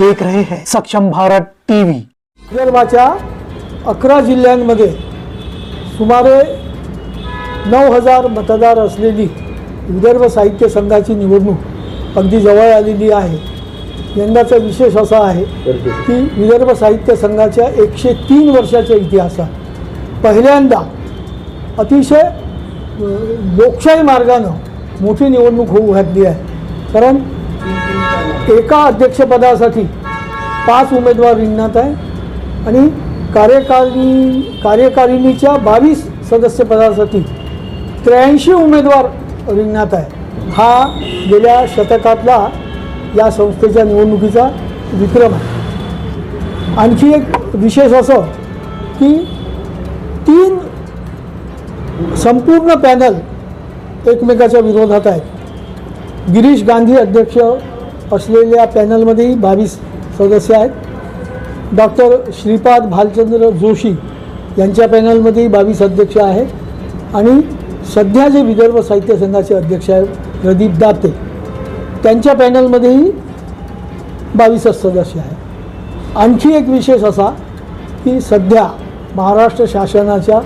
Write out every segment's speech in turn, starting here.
देख रहे हैं सक्षम भारत टीवी। विदर्भाच्या 11 जिल्ह्यांमध्ये सुमारे 9,000 मतदार असलेली विदर्भ साहित्य संघाची निवडणूक अगदी जवळ आलेली आहे। यंदाचा विशेष असा आहे की विदर्भ साहित्य संघाच्या 103 वर्षाच्या इतिहासात पहिल्यांदा अतिशय लोकशाही मार्गाने मोठी निवडणूक होऊ घातली आहे। कारण एका अध्यक्षपदासाठी 5 उमेदवार रिंगणात आहे आणि कार्यकारिणीच्या 22 सदस्यपदासाठी 83 उमेदवार रिंगणात आहे। हा गेल्या शतकातला या संस्थेच्या निवडणुकीचा विक्रम आहे। आणखी एक विशेष असं की 3 संपूर्ण पॅनल एकमेकाच्या विरोधात आहेत। गिरीश गांधी अध्यक्ष असलेल्या पॅनलमध्येही 22 सदस्य आहेत। डॉक्टर श्रीपाद भालचंद्र जोशी यांच्या पॅनलमध्येही 22 अध्यक्ष आहेत आणि सध्या जे विदर्भ साहित्य संघाचे अध्यक्ष आहेत प्रदीप दाते त्यांच्या पॅनलमध्येही 22 सदस्य आहेत। आणखी एक विशेष असा की सध्या महाराष्ट्र शासनाच्या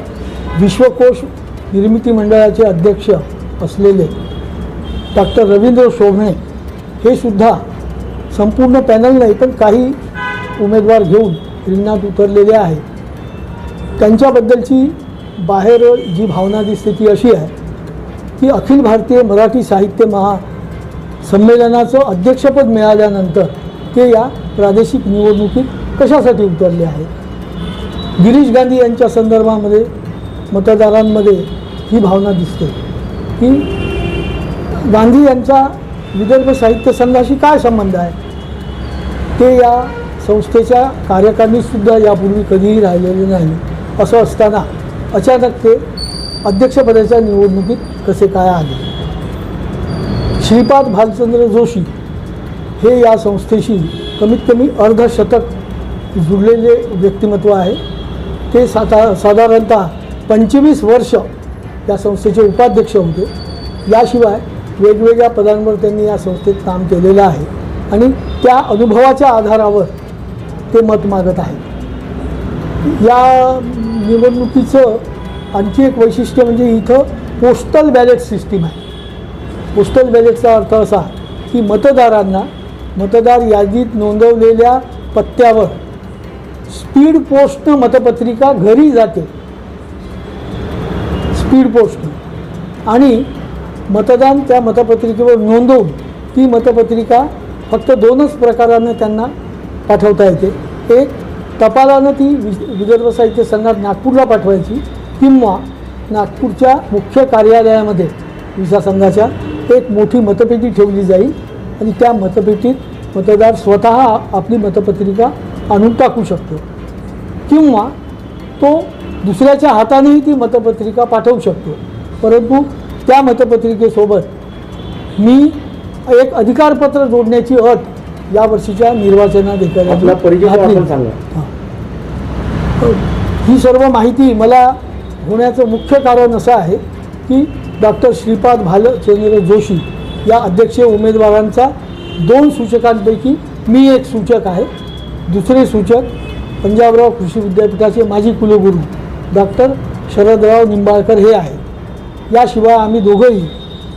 विश्वकोश निर्मिती मंडळाचे अध्यक्ष असलेले डॉक्टर रवींद्र शोभणे हे सुद्धा संपूर्ण पॅनल नाही पण काही उमेदवार घेऊन रिंगणात उतरलेले आहेत। त्यांच्याबद्दलची बाहेर जी भावना दिसते ती अशी आहे की अखिल भारतीय मराठी साहित्य महासंमेलनाचं अध्यक्षपद मिळाल्यानंतर ते या प्रादेशिक निवडणुकीत कशासाठी उतरले आहेत। गिरीश गांधी यांच्या संदर्भामध्ये मतदारांमध्ये ही भावना दिसते की गांधी यांचा विदर्भ साहित्य संघाशी काय संबंध आहे। ते या संस्थेच्या कार्यकारिणीतसुद्धा यापूर्वी कधीही राहिलेले नाही। असं असताना अचानक ते अध्यक्षपदाच्या निवडणुकीत कसे काय आले। श्रीपाद भालचंद्र जोशी हे या संस्थेशी कमीत कमी अर्धशतक जुळलेले व्यक्तिमत्व आहे। ते साधारणतः 25 वर्ष या संस्थेचे उपाध्यक्ष होते। याशिवाय वेगवेगळ्या पदांवर त्यांनी या संस्थेत काम केलेलं आहे आणि त्या अनुभवाच्या आधारावर ते मत मागत आहेत। या निवडणुकीचं आणखी एक वैशिष्ट्य म्हणजे इथं पोस्टल बॅलेट सिस्टीम आहे। पोस्टल बॅलेटचा अर्थ असा की मतदारांना मतदार यादीत नोंदवलेल्या पत्त्यावर स्पीड पोस्टनं मतपत्रिका घरी जाते। स्पीड पोस्टनं आणि मतदान त्या मतपत्रिकेवर नोंदवून ती मतपत्रिका फक्त 2च प्रकारानं त्यांना पाठवता येते। एक टपालानं ती विदर्भ साहित्य संघात नागपूरला पाठवायची किंवा नागपूरच्या मुख्य कार्यालयामध्ये विसा संघाच्या एक मोठी मतपेटी ठेवली जाईल आणि त्या मतपेटीत मतदार स्वतः आपली मतपत्रिका आणून टाकू शकतो किंवा तो दुसऱ्याच्या हातानेही ती मतपत्रिका पाठवू शकतो। परंतु त्या मतपत्रिकेसोबत मी एक अधिकारपत्र जोडण्याची अट या वर्षीच्या निर्वाचनाधिकाऱ्यांनी घातली। ही सर्व माहिती मला होण्याचं मुख्य कारण असं आहे की डॉक्टर श्रीपाद भालचंद्र जोशी या अध्यक्ष उमेदवारांचा 2 सूचकांपैकी मी एक सूचक आहे। दुसरे सूचक पंजाबराव कृषी विद्यापीठाचे माजी कुलगुरू डॉक्टर शरदराव निंबाळकर हे आहेत। याशिवाय आम्ही दोघंही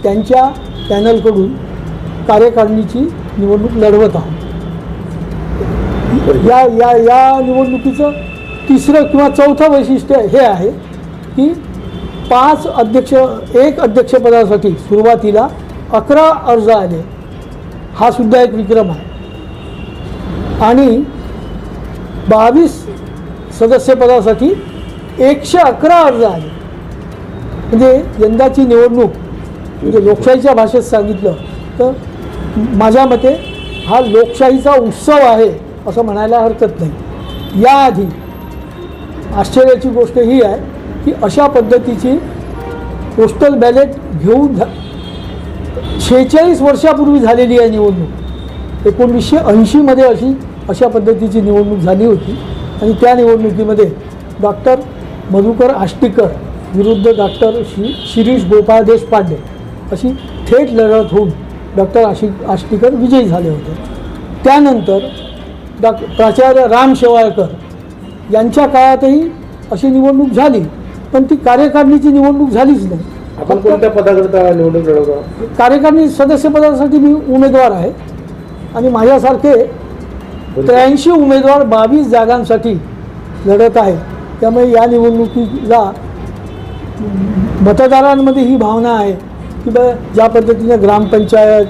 त्यांच्या पॅनलकडून कार्यकारिणीची निवडणूक लढवत आहोत। या निवडणुकीचं तिसरं किंवा चौथं वैशिष्ट्य हे आहे की 1 अध्यक्षपदासाठी सुरुवातीला 11 अर्ज आले। हा सुद्धा एक विक्रम आहे आणि 22 सदस्यपदासाठी 111 अर्ज आले। म्हणजे यंदाची निवडणूक म्हणजे लोकशाहीच्या भाषेत सांगितलं तर माझ्या मते हा लोकशाहीचा उत्सव आहे असं म्हणायला हरकत नाही। याआधी आश्चर्याची गोष्ट ही आहे की अशा पद्धतीची पोस्टल बॅलेट घेऊन 46 वर्षापूर्वी झालेली आहे निवडणूक। 1980 मध्ये अशा पद्धतीची निवडणूक झाली होती आणि त्या निवडणुकीमध्ये डॉक्टर मधुकर आष्टीकर विरुद्ध डॉक्टर शिरीष गोपाळ देशपांडे अशी थेट लढत होऊन डॉक्टर आष्टीकर विजयी झाले होते। त्यानंतर प्राचार्य राम शेवाळकर यांच्या काळातही अशी निवडणूक झाली, पण ती कार्यकारिणीची निवडणूक झालीच नाही. आपण कोणत्या पदाकरता निवडणूक लढवतो? कार्यकारिणी सदस्यपदासाठी मी उमेदवार आहे आणि माझ्यासारखे 83 उमेदवार 22 जागांसाठी लढत आहेत. त्यामुळे या निवडणुकीला मतदारांमध्ये ही भावना आहे की ज्या पद्धतीने ग्रामपंचायत,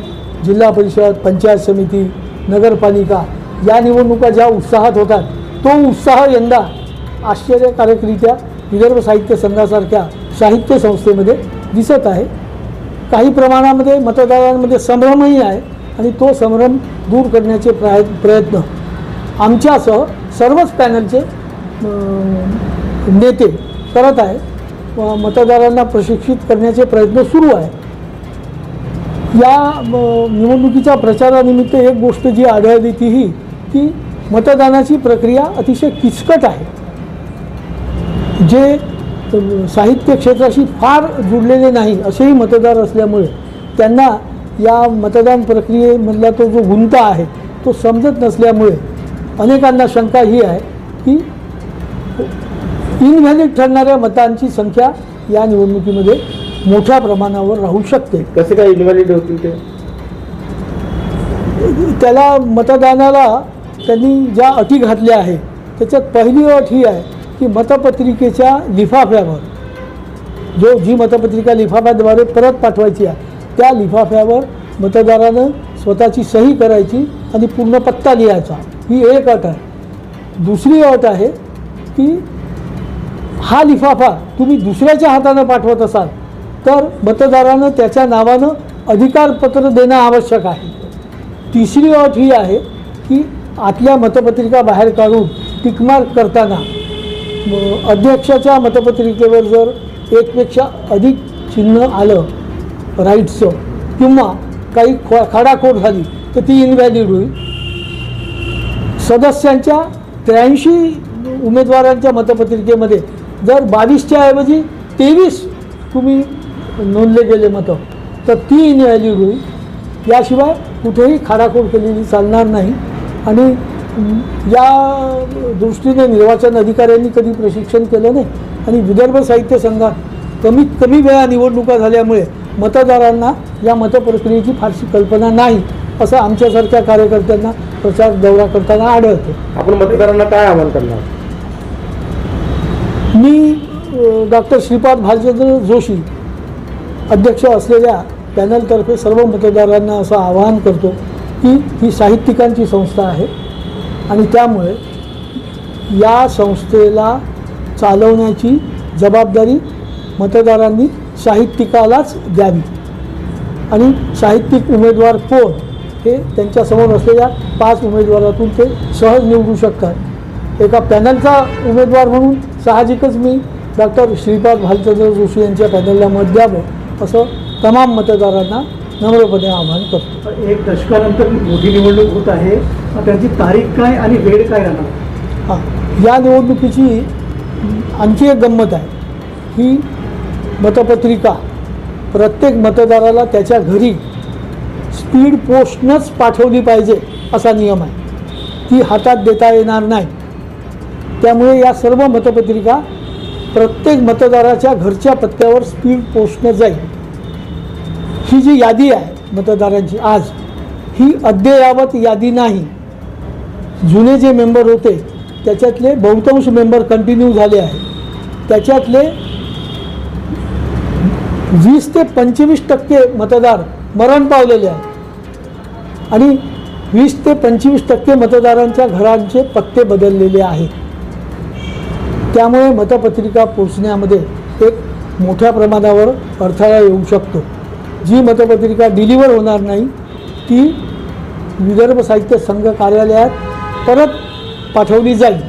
जिल्हा परिषद, पंचायत समिती, नगरपालिका या निवडणुका ज्या उत्साहात होतात, तो उत्साह यंदा आश्चर्यकारकरित्या विदर्भ साहित्य संघासारख्या साहित्य संस्थेमध्ये दिसत आहे. काही प्रमाणामध्ये मतदारांमध्ये संभ्रमही आहे आणि तो संभ्रम दूर करण्याचे प्रयत्न आमच्यासह सर्वच पॅनलचे नेते करत आहे. मतदारांना प्रशिक्षित करण्याचे प्रयत्न सुरू आहे. या निवडणुकीच्या प्रचारानिमित्त एक गोष्ट जी आढळली ती ही की मतदानाची प्रक्रिया अतिशय किचकट आहे. जे साहित्य क्षेत्राशी फार जुडलेले नाही असेही मतदार असल्यामुळे त्यांना या मतदान प्रक्रियेमधला तो जो गुंता आहे तो समजत नसल्यामुळे अनेकांना शंका ही आहे की इनव्हॅलिड ठरणाऱ्या मतांची संख्या या निवडणुकीमध्ये मोठ्या प्रमाणावर राहू शकते. कसे काय इनव्हॅलिड होतील ते? त्याला मतदानाला त्यांनी ज्या अटी घातल्या आहेत त्याच्यात पहिली अट ही आहे की मतपत्रिकेच्या लिफाफ्यावर जी मतपत्रिका लिफाफ्याद्वारे परत पाठवायची आहे त्या लिफाफ्यावर मतदारानं स्वतःची सही करायची आणि पूर्ण पत्ता लिहायचा, ही एक अट आहे. दुसरी अट आहे की हा लिफाफा तुम्ही दुसऱ्याच्या हातानं पाठवत असाल तर मतदारानं त्याच्या नावानं अधिकारपत्र देणं आवश्यक आहे. तिसरी अट ही आहे की आतल्या मतपत्रिका बाहेर काढून टिकमार्क करताना अध्यक्षाच्या मतपत्रिकेवर जर एकपेक्षा अधिक चिन्ह आलं राईट्सचं किंवा काही खाडाखोड झाली तर ती इनव्हॅलिड होईल. सदस्यांच्या 83 उमेदवारांच्या मतपत्रिकेमध्ये जर 22च्या ऐवजी 23 तुम्ही नोंदले गेले मतं तर ती इनव्हॅलिड होईल. याशिवाय कुठेही खाडाखोड केलेली चालणार नाही. आणि या दृष्टीने निर्वाचन अधिकाऱ्यांनी कधी प्रशिक्षण केलं नाही आणि विदर्भ साहित्य संघात कमीत कमी वेळा निवडणुका झाल्यामुळे मतदारांना या मतप्रक्रियेची फारशी कल्पना नाही असं आमच्यासारख्या कार्यकर्त्यांना प्रचार दौरा करताना आढळते. आपण मतदारांना काय आवाहन करणार? मी डॉक्टर श्रीपाद भालचंद्र जोशी अध्यक्ष असलेल्या पॅनलतर्फे सर्व मतदारांना असं आवाहन करतो की ही साहित्यिकांची संस्था आहे आणि त्यामुळे या संस्थेला चालवण्याची जबाबदारी मतदारांनी साहित्यिकालाच द्यावी आणि साहित्यिक उमेदवार कोण हे त्यांच्यासमोर असलेल्या 5 उमेदवारातून ते सहज निवडू शकतात. एका पॅनलचा उमेदवार म्हणून साहजिकच मी डॉक्टर श्रीपाद भालचंद्र जोशी यांच्या पॅनलला मत द्यावं असं तमाम मतदारांना नम्रपणे आवाहन करतो. एक दशकानंतर मोठी निवडणूक होत आहे, त्याची तारीख काय आणि वेळ काय राहणार? हां, या निवडणुकीची आणखी एक गंमत आहे. ही मतपत्रिका प्रत्येक मतदाराला त्याच्या घरी स्पीड पोस्टनंच पाठवली पाहिजे असा नियम आहे. ती हातात देता येणार नाही. त्यामुळे या सर्व मतपत्रिका प्रत्येक मतदाराच्या घरच्या पत्त्यावर स्पीड पोस्टनं जाईल. ही जी यादी आहे मतदारांची आज, ही अद्ययावत यादी नाही. जुने जे मेंबर होते त्याच्यातले बहुतांश मेंबर कंटिन्यू झाले आहेत. त्याच्यातले 20 ते 25% मतदार मरण पावलेले आहेत आणि 20 ते 25% मतदारांच्या घरांचे पत्ते बदललेले आहेत. त्यामुळे मतपत्रिका पोचण्यामध्ये एक मोठ्या प्रमाणावर अडथळा येऊ शकतो. जी मतपत्रिका डिलिव्हर होणार नाही ती विदर्भ साहित्य संघ कार्यालयात परत पाठवली जाईल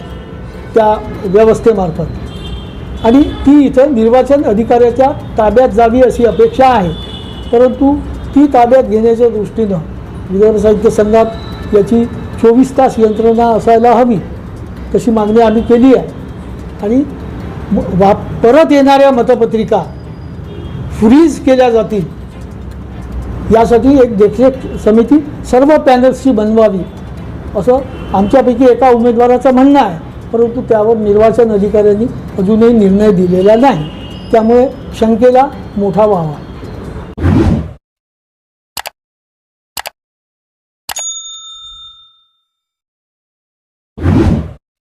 त्या व्यवस्थेमार्फत आणि ती इथं निर्वाचन अधिकाऱ्याच्या ताब्यात जावी अशी अपेक्षा आहे. परंतु ती ताब्यात घेण्याच्या दृष्टीनं विदर्भ साहित्य संघात याची 24 तास यंत्रणा असायला हवी तशी मागणी आम्ही केली आहे. आणि परत येणाऱ्या मतपत्रिका फ्रीज केल्या जातील यासाठी एक देखरेख समिती सर्व पॅनल्सची बनवावी असं आमच्यापैकी एका उमेदवाराचं म्हणणं आहे, परंतु त्यावर निर्वाचन अधिकाऱ्यांनी अजूनही निर्णय दिलेला नाही, त्यामुळे शंकेला मोठा वाव आहे.